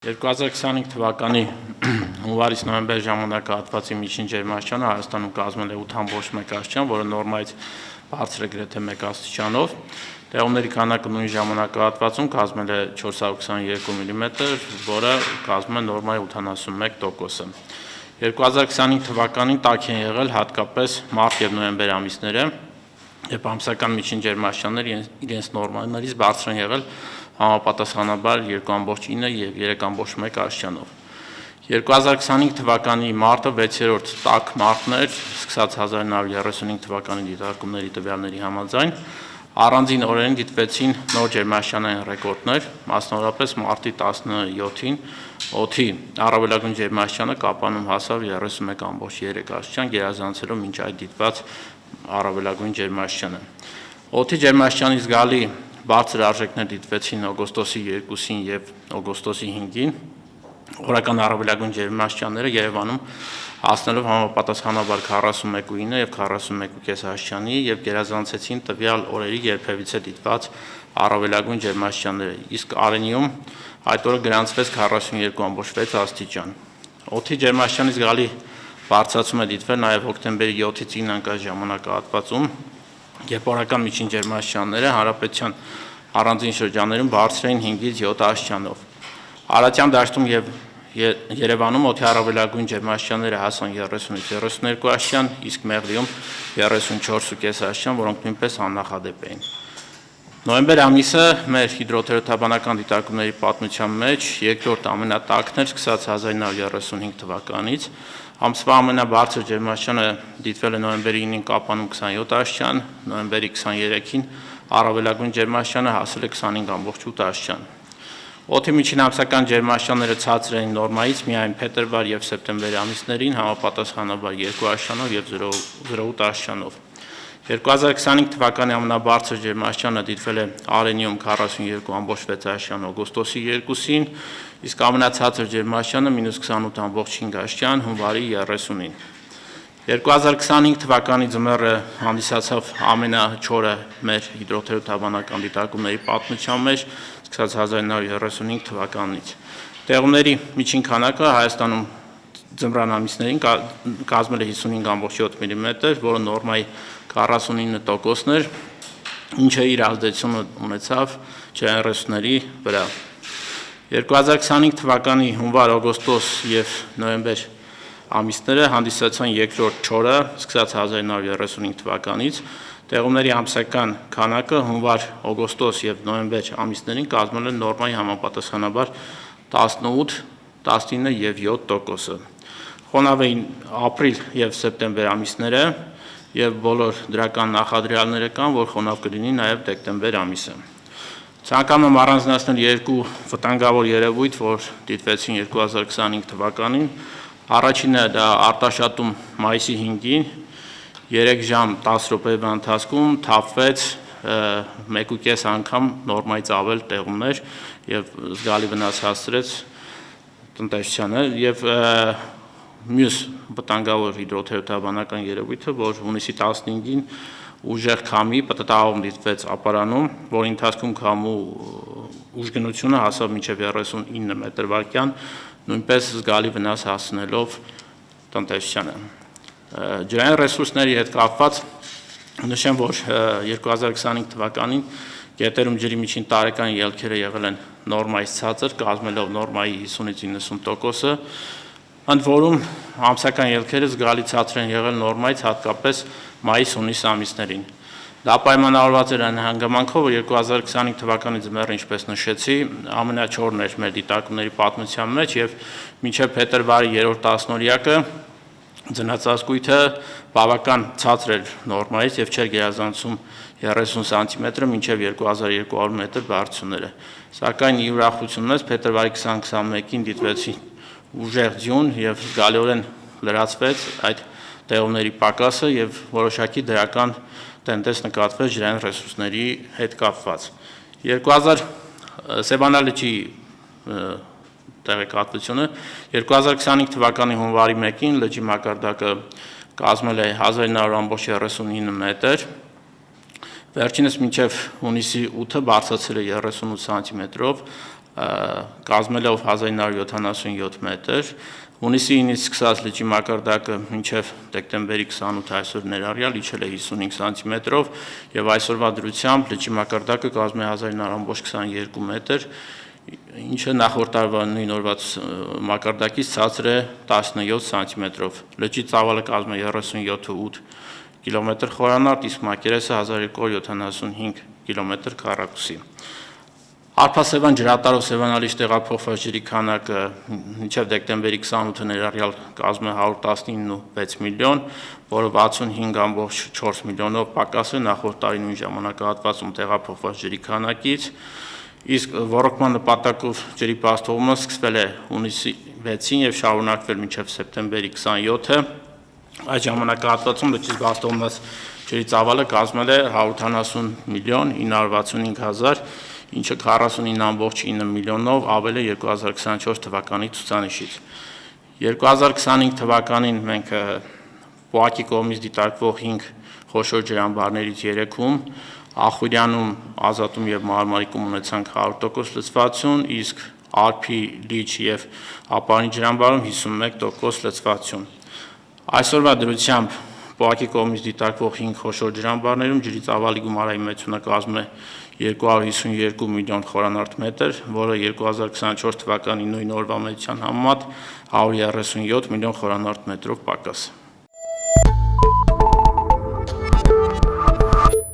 2025 թվականի հունվարից նոյեմբեր ժամանակահատվածի միջին ջերմաստիճանը Հայաստանում կազմել է 8.1 աստիճան, որը նորմայից բարձր է գրեթե 1 աստիճանով։ Տեղումների քանակը նույն ժամանակահատվածում կազմել է 422 մմ, որը կազմում է նորմայի 81%-ը։ 2025 թվականին տաք են եղել հատկապես մարտ եւ նոյեմբեր ամիսները, երբ ամսական միջին ջերմաստիճանները իրենց նորմաներից բարձր են եղել համապատասխանաբար 2.9 եւ 3.1 աստիճանով։ 2025 թվականի մարտը 6-րդ տաք մարտն էր, սկսած 1935 թվականի դիտարկումների տվյալների համաձայն, առանձին օրերին դիտվեցին նոր ջերմաստիճանային ռեկորդներ, մասնավորապես մարտի 17-ին օդի առավելագույն ջերմաստիճանը Կապանում հասավ 31.3 աստիճան, գերազանցելով մինչ այդ դիտված առավելագույն ջերմաստիճանը։ Օդի ջերմաստիճանի զգալի բարձր արժեքներ դիտվեցին օգոստոսի 2-ին եւ օգոստոսի 5-ին, օրական առավելագույն ջերմաստիճանները Երևանում հասնելով համապատասխանաբար 41.9 եւ 41.5 աստիճանի եւ գերազանցեցին տվյալ օրերի երբևիցե դիտված առավելագույն ջերմաստիճանները, իսկ Արենիում այդ օրը գրանցվեց 42.6 աստիճան։ Օդի ջերմաստիճանի զգալի բարձրացում է դիտվել նաեւ հոկտեմբերի 7-ից 9 անկած ժամանակահատվածում, երբ օրական միջին ջերմաստիճանները հանրապետության առանձին շրջաններում բարձր էին 5-ից 7 աստիճանով։ Արարատյան դաշտում եւ Երևանում օդի առավելագույն ջերմաստիճանները հասան 30-ից 32 աստիճան, իսկ Մեղրիում 34.5 աստիճան, որոնք նույնպես աննախադեպ էին։ Նոյեմբեր ամիսը մեր հիդրոթերապևտաբանական դիտարկումների պատմության մեջ երկրորդ ամենատաքն էր սկսած 1935 թվականից։ Ամսվա ամենաբարձր ջերմաստիճանը դիտվել է նոյեմբերի 9-ին Կապանում 27 աստիճան, նոյեմբերի 23-ին առավելագույն ջերմաստիճանը հասել է 25.8 աստիճան։ Օդի միջին ամսական ջերմաստիճանները ցածր էին նորմայից միայն փետրվար եւ սեպտեմբեր ամիսներին, համապատասխանաբար 2 աստիճանով եւ 0.8 աստիճանով։ 2025 թվականի ամենաբարձր ջերմաստիճանը դիտվել է Արենիում 42.6 աստիճան օգոստոսի 2-ին, իսկ ամենացածր ջերմաստիճանը -28.5 աստիճան հունվարի 30-ին։ 2025 թվականի ձմեռը հանդիսացավ ամենաչորը մեր հիդրոթերապևտաբանական դիտարկումների պատմության մեջ, սկսած 1935 թվականից։ Տեղումների միջին քանակը Հայաստանում ձմռան ամիսներին կազմել է 55.7 մմ, որը նորմայի 49%-ն էր, ինչը իր ազդեցությունը ունեցավ ջրային վրա։ 2025 թվականի հունվար, օգոստոս եւ նոյեմբեր ամիսները հանդիսացան երկրորդ չորը, սկսած 1935 թվականից, տեղումների ամսական քանակը հունվար, օգոստոս եւ նոյեմբեր ամիսներին կազմել է նորմայի համապատասխանաբար 18, 19 եւ 7%-ը։ Խոնավ էին ապրիլ եւ սեպտեմբեր ամիսները եւ բոլոր դրական նախադրյալները կան, որ խոնավ կլինի նաեւ դեկտեմբեր ամիսը։ Ցանկանում եմ առանձնացնել երկու վտանգավոր երևույթ, որ դիտվեցին 2025 թվականին։ Առաջինը դա արտաշատում մայիսի 5-ին 3 ժամ 10 րոպեվա ընթացքում թափվեց 1.5 անգամ նորմայից ավել տեղումներ եւ զգալի վնաս հասցրեց տնտեսությանը եւ մյուս վտանգավոր հիդրոթերապևտաբանական երևույթը, որ հունիսի 15-ին ուժեղ քամի պտտահողմ դիտվեց Ապարանում, որի ընթացքում քամու ուժգնությունը հասավ մինչև 39 մետր/վայրկյան, նույնպես զգալի վնաս հասցնելով տնտեսությանը։ Ջրային ռեսուրսների հետ կապված նշեմ, որ 2025 թվականին գետերում ջրի միջին տարեկան ելքերը եղել են նորմայից ցածր, կազմելով նորմայի 50-ից 90%-ը, ընդ որում ամսական ելքերը զգալի ցածր են եղել նորմայից, հատկապես մայիս-հունիս ամիսներին։ Դա պայմանավորված էր այն հանգամանքով, որ 2025 թվականի ձմեռը, ինչպես նշեցի, ամենաչորն էր մեր դիտարկումների պատմության մեջ եւ մինչեւ փետրվարի 3-րդ տասնօրյակը ձնածածկույթը բավական ցածր էր նորմայից եւ չէր գերազանցում 30 սանտիմետրը մինչեւ 2200 մետր բարձրությունները։ Սակայն ի ուրախությունս փետրվարի 20-21-ին դիտվեցին ուժեղ ձյուն եւ զգալիորեն լրացվեց այդ տեղումների պակասը եւ որոշակի դրական տենդենս նկատվեց ջրային ռեսուրսների հետ կապված։ Սևանա լճի տեղեկատվությունը 2025 թվականի հունվարի 1-ին լճի մակարդակը կազմել է 1939 մետր, վերջինս մինչև հունիսի 8-ը բարձրացել է 38 սանտիմետրով, կազմելով 1977 մետր, հունիսի 9-ից սկսած լճի մակարդակը մինչև դեկտեմբերի 28 այսօր ներառյալ իջել է 55 սանտիմետրով եւ այսօրվա դրությամբ լճի մակարդակը կազմում է 1922 մետր, ինչը նախորդ տարվա նույն օրվա մակարդակից ցածր է 17 սանտիմետրով։ Լճի ծավալը կազմում է 37.8 կիլոմետր խորանարդ, իսկ մակերեսը 1275 կիլոմետր քառակուսի։ Արտասևան ջրատարով Սևանալիչ տեղափոխված ջրի քանակը մինչև դեկտեմբերի 28-ը ներառյալ կազմում է 119.6 միլիոն, որը 65.4 միլիոնով պակաս է նախորդ տարի նույն ժամանակահատվածում տեղափոխված ջրի քանակից, իսկ ոռոգման նպատակով ջրի պաստողումը սկսվել է հունիսի 6-ին եւ շարունակվել մինչև սեպտեմբերի 27-ը։ Այդ ժամանակահատվածում լճից պաստողված ջրի ծավալը կազմել է 170 միլիոն 965 հազար, ինչը 49.9 միլիոնով ավել է 2024 թվականի ցուցանիշից։ 2025 թվականին մենք ՊՕԱԿ-ի կողմից դիտարկվող 5 խոշոր ջրամբարներից 3-ում Ախուրյանում, Ազատում եւ Մարմարիկում ունեցանք 100% լցվածություն, իսկ Ալփի, Լիճ եւ Ապարինի ջրամբարում 51% լցվածություն։ Այսօրվա դրությամբ ՊՕԱԿ-ի կողմից դիտարկվող 5 խոշոր ջրամբարներում ջրի ծավալի գումարային մեծությունը կազմում է 252 միլիոն խորանարդ մետր, որը 2024 թվականի նույն օրվա մեծության համեմատ 137 միլիոն խորանարդ մետրով պակաս։